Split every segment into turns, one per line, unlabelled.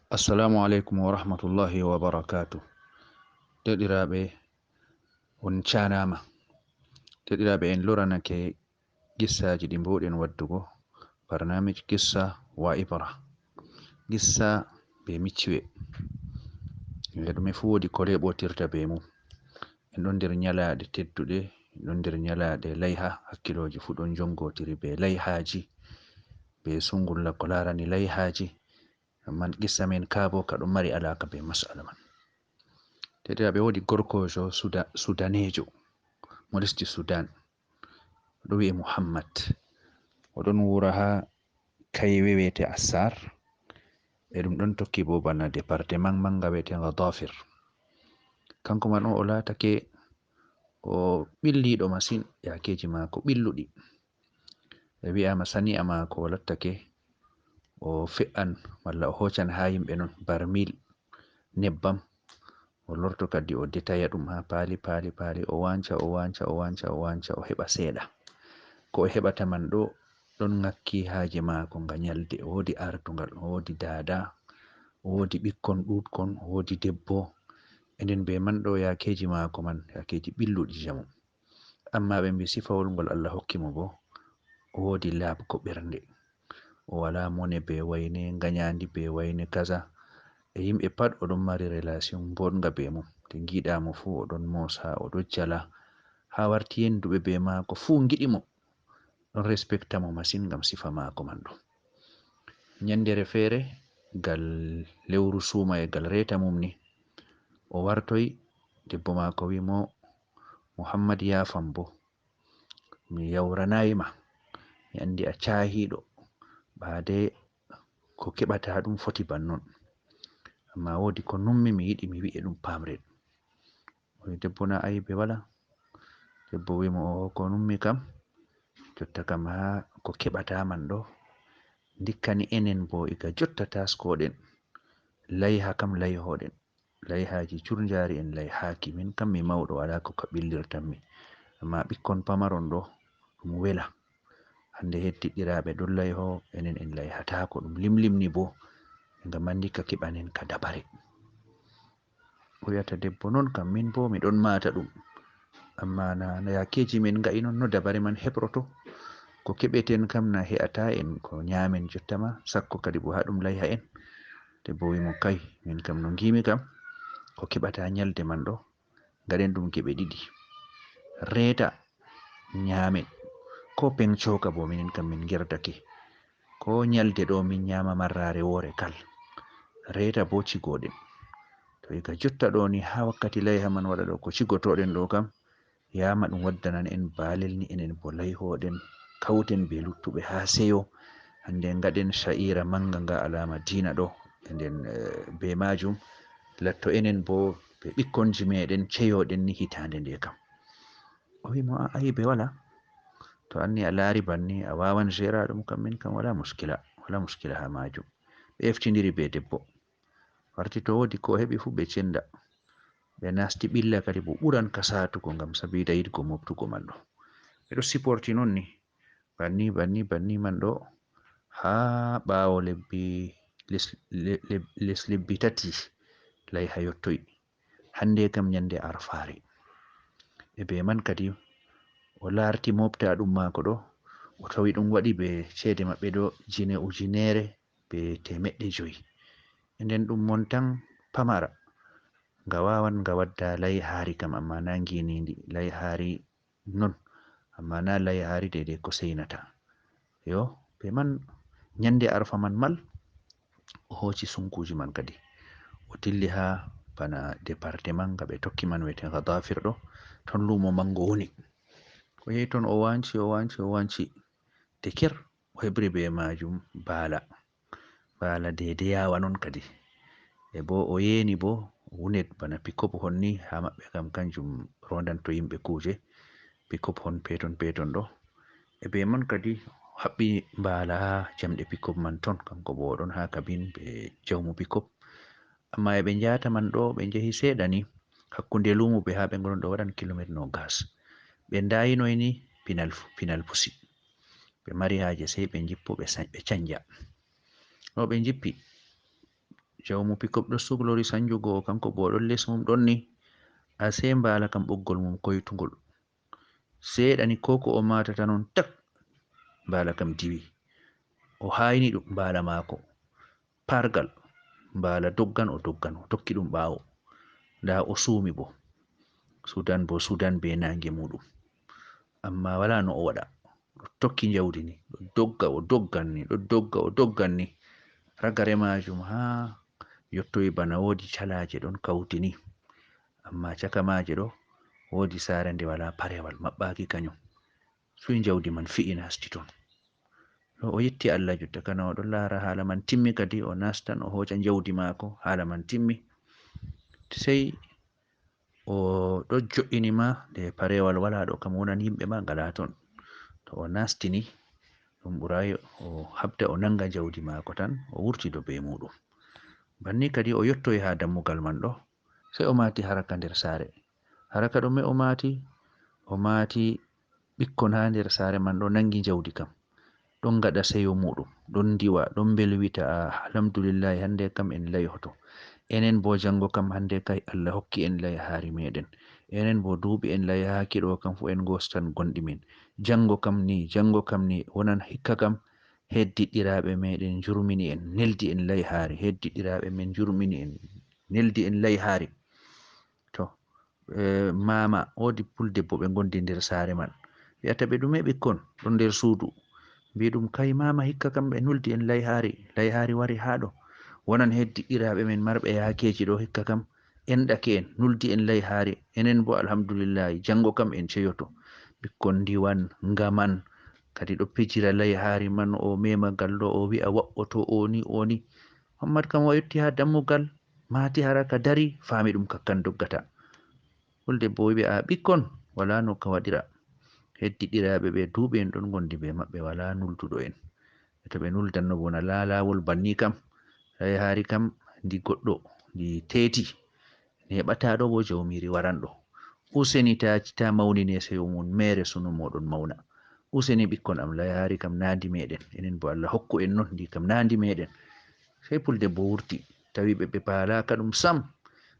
Assalamu alaikum wa rahmatullahi wa barakatuh. Deɗiraɓe on canama. Deɗiraɓe en loranake gissaji ɗi mbowɗen waddugo barnamij gissa wa ibra. Gissa be micciwe e ɗume fu wodi ko leɓotirta be mum. En ɗon nder nyalaɗe tedduɗe, en ɗon nder nyalaɗe layha, hakkiloji fu ɗon jongotiri be layhaji be sungulla ko larani layhaji. Amman gissa men ka bo ka ɗon mari alaka be mas'ala man. Deɗiraɓe wodi gorkojo sudanejo mo lesdi Sudan, ɗo wi'e Muhammad, o ɗon wura ha kaiwe wiyete Assar, e ɗum ɗon tokki bo bana departement manga wiyete Ghadafir. Kanko man o latake o ɓilliɗo masin, yakeji mako ɓilluɗi. E wi'ama sani'a mako o lattake o fe'an walla o hocan ha yimɓe non barmil nebbam, o lorto kadi o detaya ɗum ha pali o wanca o heɓa seɗa. Ko o heɓata man ɗo ɗon ngakki haje mako nga nyalde. O wodi artugal, o wodi dada, o wodi ɓikkon ɗuɗkon, o wodi debbo, e nden be man ɗo yakeji mako man yakeji ɓilluɗi jamu. Amma ɓe mbi sifawol ngol Allah hokki mo bo o wodi labgo ɓernde, o wala mone be waine, nganyandi be waine kaza. E yimɓe pat o ɗon mari relation bonga be mum. Te giɗa mo fu o ɗon mosa, o ɗon jala, ha warti yenduɓe be mako fu giɗi mo, ɗon respecta mo masin ngam sifa mako man ɗo. Nyandere fere gal lewru sumaye gal reta mum ni, o wartoyi debbo mako wi mo, Muhammad yafan bo, mi yawranayi ma, mi andi a cahiɗo, bade ko keɓata ɗum foti bannon, amma wodi ko nummi mi yiɗi mi wi'e ɗum pamren. Debbo na aibe wala? Debbo wi mo o ko nummi kam, jotta kam ha ko keɓata man ɗo, dikkani enen bo iga jotta taskoɗen layha kam layhoɗen, layhaji curjari en layhaki. Min kam mi mauɗo wala ko ka ɓillirtanmi, amma ɓikkon pamaron ɗo ɗum wela. Hande hettiɗiraɓe ɗon layho, enen en layhatako. Ɗum limlimni bo ngam man dikka keɓanen ka dabare. O wi'ata debbo non kam min bo mi ɗon mata ɗum, amma na yakeji min ga'i non no dabare man heɓroto. Ko keɓeten kam na he'ata en ko nyamen jotta ma, sakko kadi bo ha ɗum layha en. Debbo wi mo kai, min kam no gimi kam ko keɓata nyalde man ɗo gaɗen ɗum geɓe ɗiɗi, reta nyamen, ko pencoka bo minin kam min gerdake, ko nyalde ɗo min nyama marrare wore kal, reta bo cigoɗen. To iga jotta ɗo ni ha wakkati layha man waɗa ɗo, ko cigotoɗen ɗo kam yama ɗum waddanan en balel ni enen bo layhoɗen, kauten be luttuɓe ha seyo. Hande gaɗen sha'ira manga nga alama dina ɗo, e nden be majum latto enen bo be ɓikkonji meɗen ceyoɗen ni hitande nde kam. O wi mo aibe wala? To anni a lari banni a wawan gera ɗum kam, min kam wala muskila ha majum. Ɓe eftidiri be debbo, warti to wodi ko heɓi fu ɓe cenda, ɓe nasti ɓilla kadi bo ɓuran ka satugo ngam sabida yiɗgo moftugo man ɗo. Ɓeɗo siporti non ni banni man ɗo ha ɓawo les lebbi tati layha yottoyi. Hande kam nyande arfare, e be man kadi o larti mofta ɗum mako ɗo, o tawi ɗum waɗi be cede maɓɓe ɗo jine ujinere be 500. E nden ɗum montan pamara, nga wawan nga wadda layhari kam, amma na nginindi layhari non, amma na layhari daidai ko seinata. Yo be man nyande arfa man mal, o hoci sunkuji man kadi o dilli ha bana departement nga ɓe tokki man wiyete Ghadafir ɗo, ton lumo mango woni. O yehi ton o wanci de ker o heɓri be majum bala daidai yawa non kadi. E bo o yeni bo wunet bana pickup honni ha maɓɓe kam kanjum rondanto yimɓe kuje, pickup hon peton ɗo. E be man kadi haɓɓi mbala ha jamɗe pickup man ton, kanko bo ɗon ha kabin be jaumu pickup. Amma e ɓe njata man ɗo ɓe njehi seɗa ni, hakkunde lumo ɓe ha ɓe ngonon ɗo waɗan kilometre 20. Ɓe dayinoyni pinal pusi, ɓe mari haje sei ɓe jippo ɓe canja. No ɓe jippi jawmu pickup ɗo suglori sanjugo kanko bo ɗon les mum ɗon ni ase mbala kam ɓoggol mum koytugol seɗani ko ko o matata non tak mbala kam diwi o hayni ɗum mbala mako pargal mbala doggan o tokki ɗum ɓawo nda o sumi bo sudan be nange muɗum amma wala no o waɗa ɗo tokki jawdi ni ɗo dogga o doggan ni ragare majum ha yottoyi bana wodi calaje ɗon kauti ni amma caka maje ɗo wodi sare nde wala parewal maɓɓaki kanyum su'i jawdi man fi'i nasti ton ɗo o yetti Allah jotta kana o ɗon lara hala man timmi kadi o nastan o hoca jawdi mako hala man timmi sai o ɗo jo'ini ma nde parewal wala ɗo kam wonan yimɓe ma ngala ton to o nastini ɗum ɓurai o habda o nanga jawdi mako tan o wurti do be muɗum banni kadi o yottoyi ha dammugal man ɗo sai o mati haraka nder sare haraka ɗume o mati ɓikkon ha nder sare man ɗo nangi jawdi kam ɗon gaɗa seyo muɗum ɗon diwa ɗon belwita alhamdulillahi hande kam en layhoto enen bo jango kam hande kai Allah hokki en layhari meɗen enen bo duuɓi en layhaki ɗo kam fu en gostan gonɗi men jango kam ni wonan hikka kam heddiɗiraɓe meɗen jurmini en neldi en layhari heddiɗiraɓe men jurmini en neldi en layhari to mama wodi puldebbo ɓe gondi nder sare man wi'ata ɓe ɗume ɓikkon ɗon nder suudu mbi ɗum kai mama hikka kam ɓe nuldi en layhari wari haɗo wonan heddiɗiraɓe men marɓe yakeji ɗo hikka kam enɗake en nuldi en layhari enen bo alhamdulillahi jango kam en ceyoto ɓikkon diwan ngaman kadi ɗo pijira layhari man o mema gal ɗo o wi'a waɓɓoto oni Muhammad kam o yetti ha dammugal mati haraka dari fami ɗum kakkan doggata puldebbo wi'a ɓikkon wala no ka waɗira heddiɗiraɓe ɓe duuɓi en ɗon gondi be maɓɓe wala nulduɗo en to ɓe nuldanno bona lawol banni kam layhari kam ndi goɗɗo ndi teti heɓata ɗo bo jawmiri waranɗo useni ta maunine seyo mum mere sunu moɗon mauna useni ɓikkon am layhari kam nandi meɗen enen bo Allah hokku en non ndi kam nandi meɗen sai puldebbo wurti tawi ɓe palaka ɗum sam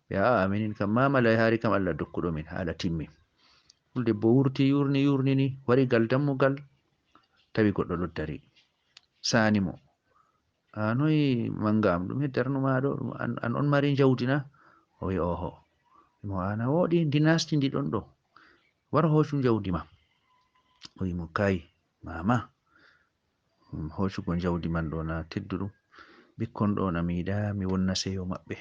ɓe a'a minin kam mama layhari kam Allah dokkuɗo min hala timmi puldebbo wurti yurni ni wari gal dammugal tawi goɗɗo ɗo dari sani mo noyi manga am ɗume darnuma ɗo an on mari jawdi na o wi oho mo ana woɗi ndi nasti ndi ɗon ɗo war hocu jawdi ma o wi mo kai mama hocugo jawdi man ɗo na tedduɗum ɓikkon ɗo na mi yiɗa mi wonna seyo maɓɓe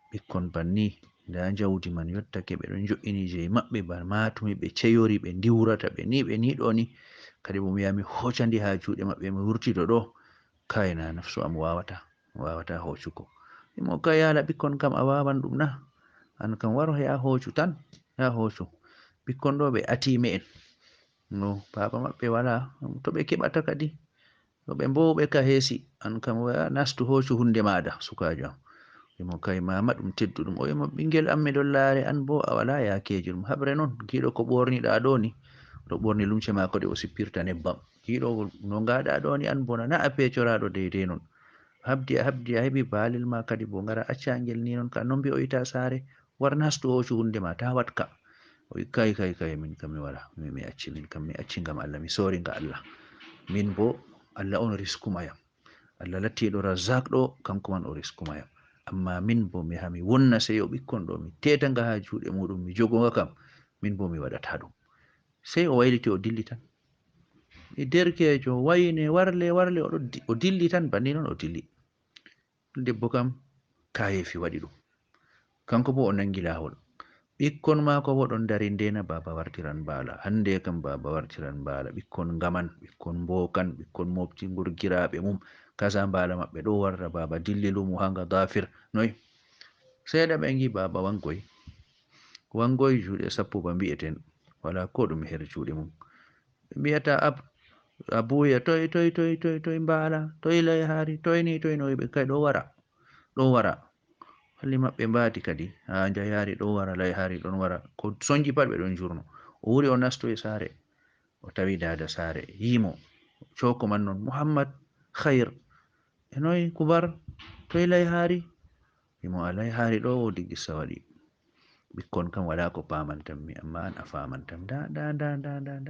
ɓikkon banni nda jawdi man yottake ɓe ɗon jo'ini je maɓɓe ba matumi ɓe ceyori ɓe diwrata ɓe ni ɗo ni kadi bo mi yaha mi hocandi ha juɗe maɓɓe mi wurti ɗo kai na nafsu am wawata hocugo mo kai hala ɓikkon kam a wawan ɗum na an kam waro ya hocu tan ya hocu ɓikkon ɗo ɓe atime en no baba maɓɓe wala to ɓe keɓata kadi to ɓe mbowɓe ka heesi an kam nastu hocu hunde maɗa sukajo am mo kai mama ɗum tedduɗum o wimo ɓingel am miɗon laare an bo a wala yakeji ɗum habre non giɗo ko ɓorniɗa ɗo ni ɗo ɓorni lumce mako ɗe o sippirta nebbam giɗo no ngaɗa ɗo ni an bona na a pecoraɗo deidei non habdi a heɓi balel ma kadi bo ngara accangel ni non ka non mbi'oyta sare war nastu hocu hunde ma ta watka o wi kai min kam mi wala mi acci ngam Allah mi sori nga Allah min bo Allah on riskumayam Allah lattiɗo Razzak ɗo kanko man o riskumayam amma min bo mi yaha mi wonna seyo ɓikkon ɗo mi teta nga ha juɗe muɗum mi jogo nga kam min bo mi waɗata ɗum sai o wayliti o dilli tan derkejo wayne warle o dilli tan banni non o dilli debbo kam kayefi waɗi ɗum kanko bo o nangi lawol ɓikkon mako bo ɗon dari ndena baba wartiran mbala hande kam baba wartiran mbala ɓikkon ngaman ɓikkon mbokan ɓikkon mofti gurgiraɓe mum kaza mbala maɓɓe ɗo warra baba dilli lumo hanga dafir noyi seeɗa ɓe ngi baba wangoyi juɗe sappo ba mbi'eten wala ko ɗum her juɗe mum mbiyata abuya toy mbala toy layhari toy ni no ɓe kai ɗo wara halli maɓɓe mbadi kadi ha jayari ɗo wara layhari ɗon wara ko sonji pat ɓe ɗon jurno o wuri o nasto e sare o tawi dada sare yimo coko man non Muhammad khair enoyi kubar toy layhari wimo alai hari ɗo wodi gissa waɗi, ɓikkon kam wala ko pamantammi, amma an a famantam. Da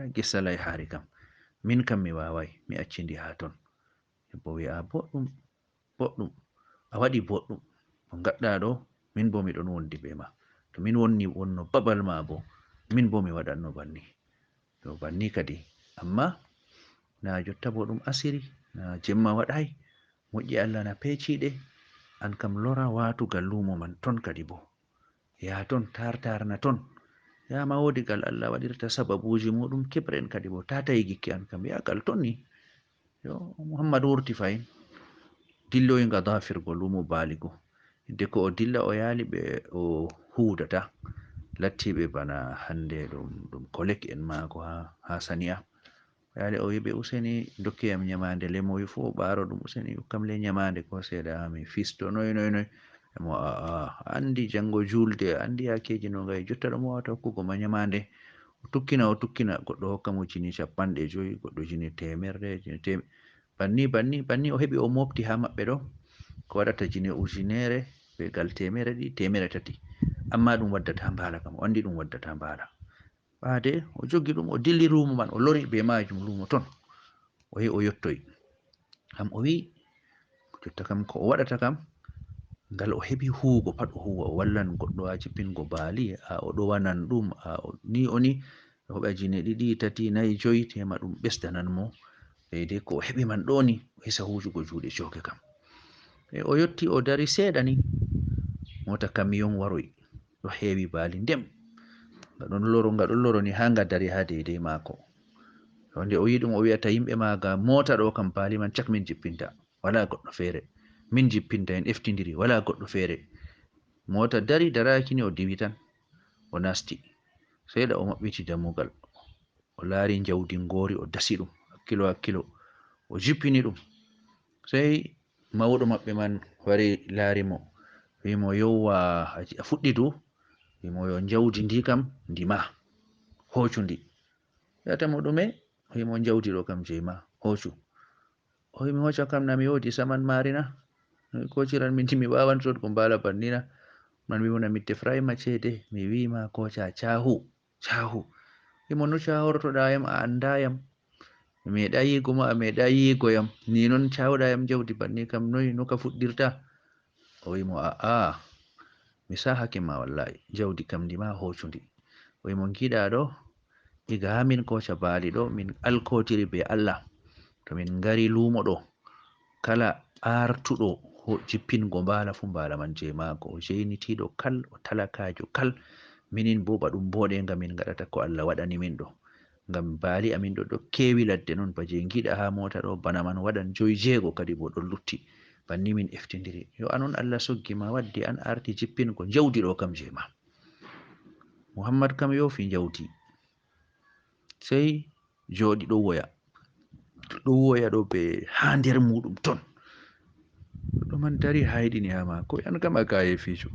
gissa lai hari kam min kam mi wawai, mi accindi ha ton. Debbo wi a boɗɗum a waɗi boɗɗum ko gaɗɗa ɗo, min bo miɗon wondi be ma, to min wonno babal ma bo min bo mi waɗanno banni. To banni kadi, amma na jotta bo ɗum asiri, na jemma waɗai, moƴƴi Allah na peciɗe, an kam lora watugal lumo man ton kadi bo, ya ton tartarna ton, yama wodi gal Allah waɗirta sababuji muɗum kibren kadi bo, tata yigikki an kam yagal ton ni. Yo Muhammad wurti fayin dilloyi gadafirgo lumo baligo, hidde ko o dilla o yali ɓe o hudata, lattiɓe bana hande ɗum kolek en mako ha sani'a, yali o yiɓe useni dokkiyam nyamande le, mo wi fu o ɓaro ɗum, useni kam le nyamande ko seeɗa mi fisto noy mo a andi jango julde, andi yakeji no gai, jotta ɗo mo wawata hokkugo ma nyamande. O tukkina goɗɗo hokka mo jini 50, goɗɗo jini 100, banni o heɓi o mofti ha maɓɓe ɗo, ko waɗata jini ujunere be gal 100, 300, amma ɗum waddata mbala kam, o andi ɗum waddata mbala. ɓade o jogi ɗum o dilli lumo man, o lori be majum lumo ton, o yahi o yottoyi kam, o wi jotta kam ko o waɗata kam, ngal o heɓi huwugo pat o huwa, o wallan goɗɗo ha jippingo baali, a o ɗowanan ɗum, ni o heɓa jini 2, 3, 4, 5 tema ɗum ɓesdanan mo deidei ko o heɓi man ɗo ni, o hisa hujugo juɗe joge kam. O yotti o dari seeɗa ni, mota kamiyon waroyi ɗo heewi baali ndem, nga ɗon loro ni ha nga dari ha deidei mako. Nde o yi ɗum o wi'ata yimɓe maga, mota ɗo kam baali man cak min jippinta, wala goɗɗo fere, min jippinta en eftidiri, wala goɗɗo fere. Mota darakini o diwi tan o nasti, seeɗa o maɓɓiti dammugal, o laari jaudi ngori, o dasi ɗum hakkilo, o jippini ɗum, sai mauɗo maɓɓe man wari laari mo, wimo yowwa a fuɗɗi du? Wimo yo jaudi ndi kam ndima, hocu ndi. Yata mo ɗume? Wimo jaudi ɗo kam je ma, hocu. O wi mi hoca kam na mi wodi saman marina, ko ciran min mi wawan sodgo mbala bannina. Man wimo na mi tefrai ma cede, mi wima koca cahu. Wimo no cahortoɗa yam, a andayam, mi meɗa yigo ma, a meɗa yigo yam, ni non cawɗa yam jaudi banni kam, no ka fuɗɗirta? O wimo aa mi sahake ma wallahi, jaudi kam ndi ma hocu ndi. O wimo giɗa ɗo, diga ha min koca baali ɗo, min alkotiri be Allah, to min ngari lumo ɗo, kala artuɗo jippingo mbala fu mbala man je mako, o jeinitiɗo kal, o talakajo kal, minin bo baɗum boɗenga min gaɗata ko Allah waɗani min ɗo, ngam baali amin ɗo kewi ladde non, ba je giɗa ha mota ɗo, bana man waɗan 5, 6 kadi bo ɗon lutti, banni min eftidiri. Yo anon Allah soggi ma, waddi an arti jippingo jaudi ɗo kam je ma. Muhammad kam yofi jaudi, sai joɗi ɗo woya ɗo be ha nder muɗum ton, ɗo man dari hayɗini ha mako, an kam a kaye fijo,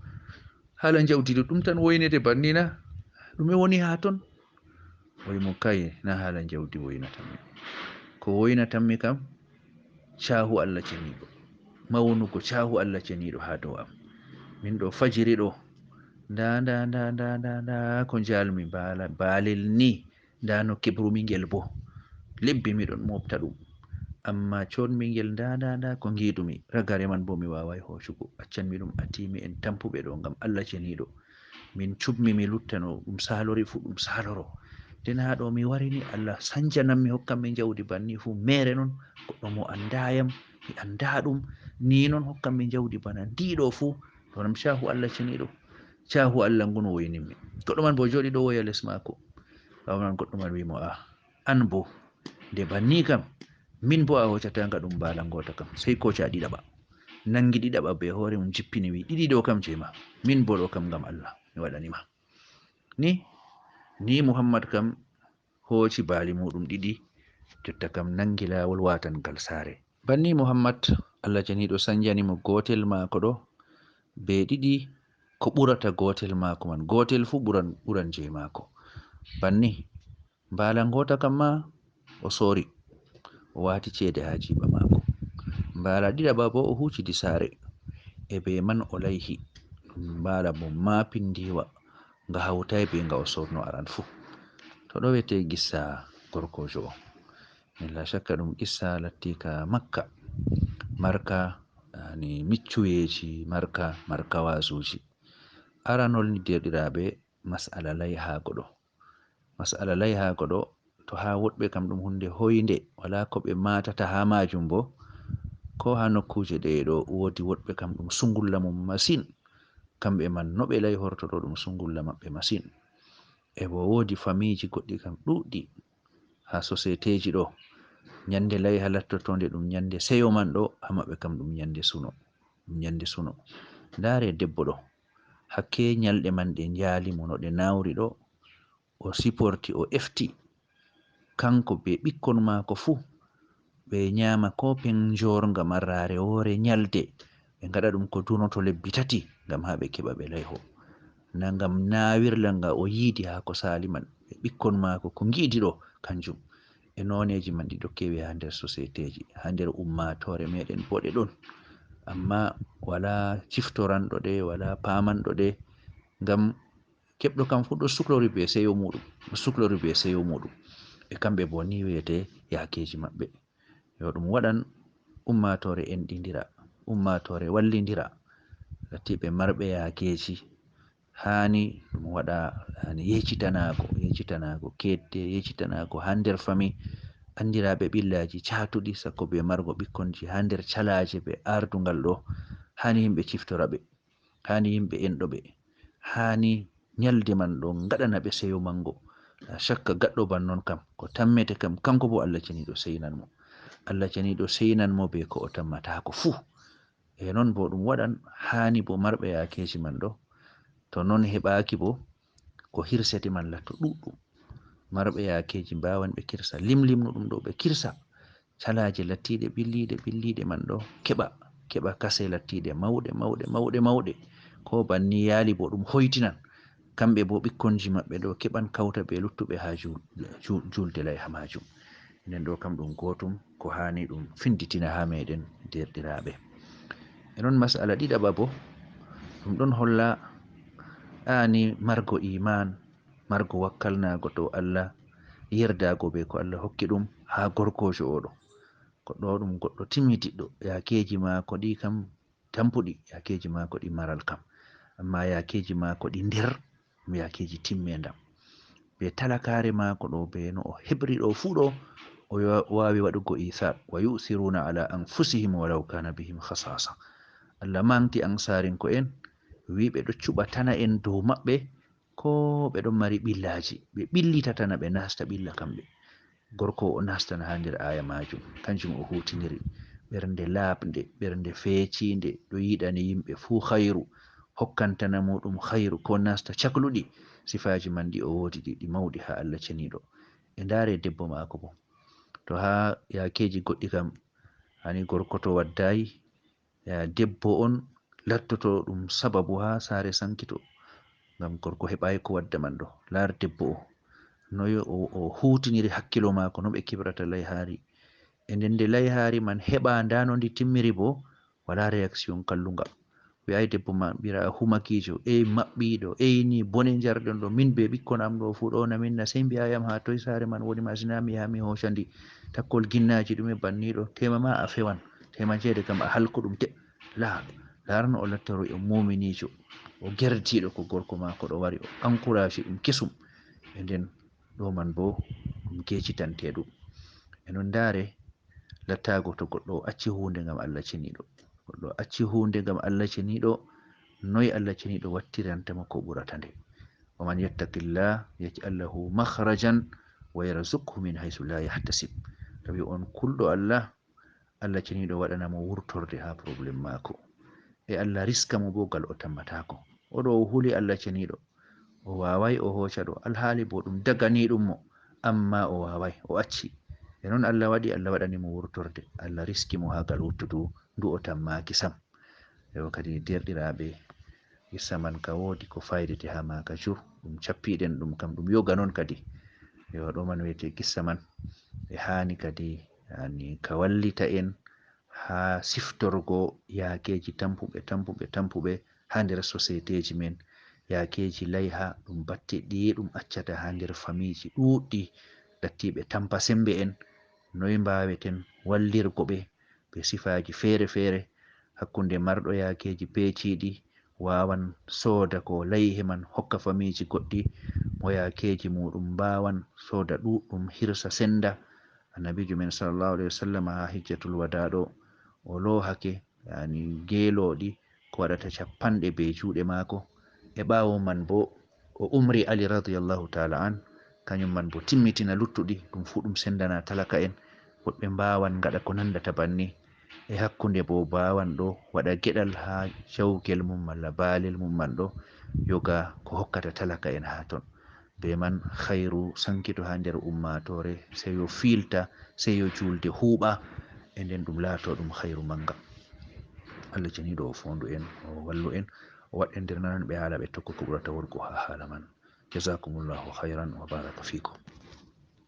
hala jaudi ɗum tan woynete bannina, ɗume woni ha ton? O wimo kai na hala jaudi woynatanmi, ko woynatanmi kam cahu Allah ceniɗo, maunugo cahu Allah ceniɗo ha dow am. Min ɗo fajiri ɗo, nda ko jalmi baalel ni, nda no kebrumi ngel bo, lebbi miɗon mofta ɗum, amma conmi ngel nda ko giɗumi, ragare man bo mi wawai hocugo, accanmi ɗum atimi en tampuɓe ɗo, ngam Allah ceniɗo, min cubmi mi luttano ɗum salori fu ɗum saloro, nden ha ɗo mi warini Allah sanjanam mi hokkanmi jaudi banni fu mere non, goɗɗo mo andayam mi anda ɗum, ni non hokkanmi jaudi bana ndiɗo fu, to nam cahu Allah ceniɗo, cahu Allah ngun woyninmi. Goɗɗo man bo joɗi ɗo woya les mako, ɓawo man goɗɗo man wimo an bo nde banni kam, min bo a hocatanga ɗum mbala ngota kam, sai koca ɗiɗaɓa, nangi ɗiɗaɓa be hore mum jippini, wi ɗiɗi ɗo kam je ma, min bo ɗo kam ngam Allah mi waɗanima. Ni Muhammad kam hoci baali muɗum 2, jotta kam nangi lawol watan gal sare. Banni Muhammad Allah ceniɗo sanjani mo gotel mako ɗo be 2 ko ɓurata gotel mako man, gotel fu ɓuran je mako. Banni mbala ngota kam ma o sori, o wati cede ha jiba mako, mbala ɗiɗaɓa bo o hucidi sare, e be man o layhi mbala mo mapindiwa nga hawtai be nga o sorno aran fu. To ɗo wiyete gissa gorkojo o, min la shakka ɗum gissa latti ka Makka, marka ni miccuyeji, marka wasuji. Aranol ni derɗiraɓe mas'ala layhago ɗo, mas'ala layhago ɗo to ha woɗɓe kam ɗum hunde hoyde wala ko ɓe matata ha majum, bo ko ha nokkuje ɗe ɗo wodi woɗɓe kam ɗum sungulla mum masin, kamɓe man no ɓe layhorto ɗo ɗum sungulla maɓɓe masin. E bo wodi famiji goɗɗi kam ɗuɗɗi ha societeji ɗo, nyande layha lattotonde ɗum nyande seyo man ɗo, ha maɓɓe kam ɗum nyande suno, ɗum nyande suno. Ndare debbo ɗo hakke nyalɗe man ɗe njali mo no ɗe nawri ɗo, o siporti o efti kanko be ɓikkon mako fu ɓe nyama ko penjorga marrare wore nyalde, ɓe ngaɗa ɗum ko dunoto lebbi 3 ngam ha ɓe keɓa ɓe layho, na ngam nawirla nga o yiidi ha ko sali man, ɓe ɓikkon mako ko giidi ɗo kanjum. E noneji man ɗiɗo kewi ha nder societeji, ha nder ummatore meɗen boɗe ɗon, amma wala ciftoranɗo ɗe, wala pamanɗo ɗe, ngam keɓɗo kam fu ɗo suklori be seyo muɗum, ɗo suklori be seyo muɗum. E kamɓe bo ni wiyete yakeji maɓɓe. Yo ɗum waɗan ummatore enɗindira, ummatore wallidira, latiɓe marɓe yakeji hani ɗum waɗa hani yecitanago kedde, yecitanago ha nder fami, andiraɓe ɓillaji catuɗi sakko be margo ɓikkonji ha nder calaje be ardungal ɗo, hani yimɓe ciftora ɓe, hani yimɓe enɗo ɓe, hani nyalde man ɗo gaɗana ɓe seyo mango. Shakka gaɗɗo bannon kam ko tammete kam kanko bo Allah ceniɗo seinan mo, Allah ceniɗo seinan mo be ko o tammatako fu. E non bo ɗum waɗan hani bo marɓe yakeji man ɗo, to non heɓaki bo ko hirsete man latto ɗuɗɗum. Marɓe yakeji mbawan ɓe kirsa limlimno ɗum ɗo, ɓe kirsa calaje lattiɗe ɓilliɗe man ɗo, keɓa kase lattiɗe mauɗe, ko banni yali bo ɗum hoytinan, kamɓe bo ɓikkonji maɓɓe ɗo keɓan kauta be luttuɓe ha julde layha majum. Nden ɗo kam ɗum gotum ko hani ɗum finditina ha meɗen derɗiraɓe. E non mas'ala ɗiɗaɓa bo ɗum ɗon holla ani margo iman, margo wakkalnago dow Allah, yerdago be ko Allah hokki ɗum ha gorkojo oɗo. Goɗɗo o ɗum goɗɗo timmitiɗɗo, yakeji mako ɗi kam tampuɗi, yakeji mako ɗi maral kam, amma yakeji mako ɗi nder ɗum yakeji timmendam. Be talakare mako ɗo, be no o heɓri ɗo fu ɗo, o wawi waɗugo ithar, wa yusiruna ala anfusihim walau kana bihim khasasa. Allah manti ansarinko en wi ɓe ɗo cuɓa tana en dow maɓɓe, ko ɓe ɗon mari ɓillaji, ɓe ɓillita tana ɓe nasta ɓilla kamɓe. Gorko o nastana ha nder aya majum, kanjum o hutiniri ɓernde labde, ɓernde fecinde, ɗo yiɗani yimɓe fu khairu, hokkantana muɗum khairu, ko nasta cakluɗi. Sifaji man ɗi o wodi ɗi mauɗi ha Allah ceniɗo. E ndare debbo mako bo, to ha yakeji goɗɗi kam hani gorko to waddayi, debbo on lattoto ɗum sababu ha sare sankito, ngam gorko heɓayi ko wadda man ɗo. Lar debbo o noyi o hutiniri hakkilo mako no ɓe kibrata layhari, e nde layhari man heɓa ndano ndi timmiri bo wala reaction kallunga. Wi'ai debbo man ɓira humakijo, ei maɓɓiɗo, ei ni bone jarɗen ɗo, min be ɓikkon am ɗo fu ɗo na minna, sai mbiyayam ha toy sare man woni masina, mi yaha mi hoshandi takkol ginnaji ɗume banniɗo, tema ma a fewan, tema cede kam a halko ɗum la. Larno o lattoro e muminijo, o gertiɗo ko gorko mako ɗo wari, o encourage ɗum kesum, e nden ɗo man bo ɗum kecitanteɗum. E non ndare lattago to goɗɗo o acci hunde ngam Allah ceniɗo, goɗɗo acci hunde ngam Allah ceniɗo, noyi Allah ceniɗo wattirantamo ko ɓurata nde. Wa man yattaqillah yaj'al lahu makhrajan wa yarzuqhu min haythu la yahtasib. Tawi on kulɗo Allah, Allah ceniɗo waɗanamo wurtorde ha probléme mako, e Allah riska mo bo gal o tammatako. Oɗo o huli Allah ceniɗo, o wawai o hoca ɗo, alhali bo ɗum dagani ɗum mo, amma o wawai, o acci. E non Allah waɗi, Allah waɗani mo wurtorde, Allah riski mo ha gal wurtudu ndu o tammaki sam. Yo kadi derɗiraɓe, issa man ka wodi ko faydete ha maka jur, ɗum cappiɗen ɗum kam ɗum yoga non kadi. Yo ɗo man wiyete kissa man e hani kadi yani ka wallita en ha siftorgo yakeji tampuɓe ha nder societeji men, yakeji layha ɗum batte ɗiye ɗum accata ha nder famiji ɗuɗɗi lattiɓe tampa sembe en, noy mbaweten wallirgo ɓe be sifaji fere-fere. Hakkunde marɗo yakeji peciɗi wawan soda ko layhe man hokka famiji goɗɗi, mo yakeji muɗum mbawan soda ɗuɗɗum hirsa senda. Annabijo men sallallahu alaihi wasallam ha hijjatul wada ɗo o lohake yani geloɗi ko waɗata 50 be juɗe mako, e ɓawo man bo o umri Ali radiyallahu ta'ala an, kañum man bo timmitina luttuɗi, ɗum fu ɗum sendana talaka en woɓɓe mbawan gaɗa ko nandata banni. E hakkunde bo bawan ɗo waɗa geɗal ha jawgel mum malla balel mum man ɗo yoga ko hokkata talaka en ha ton. Be man khairu sankito ha nder ummatore sai yo filta, sai yo julde huɓa, e nden ɗum laato ɗum khairu manga. Allah janiɗo o fondu en, o wallu en, o waɗa nder nananɓe haala ɓe tokko ko ɓurata wonko ha haala man. Jazakumullahu khairan wa baraka fikum.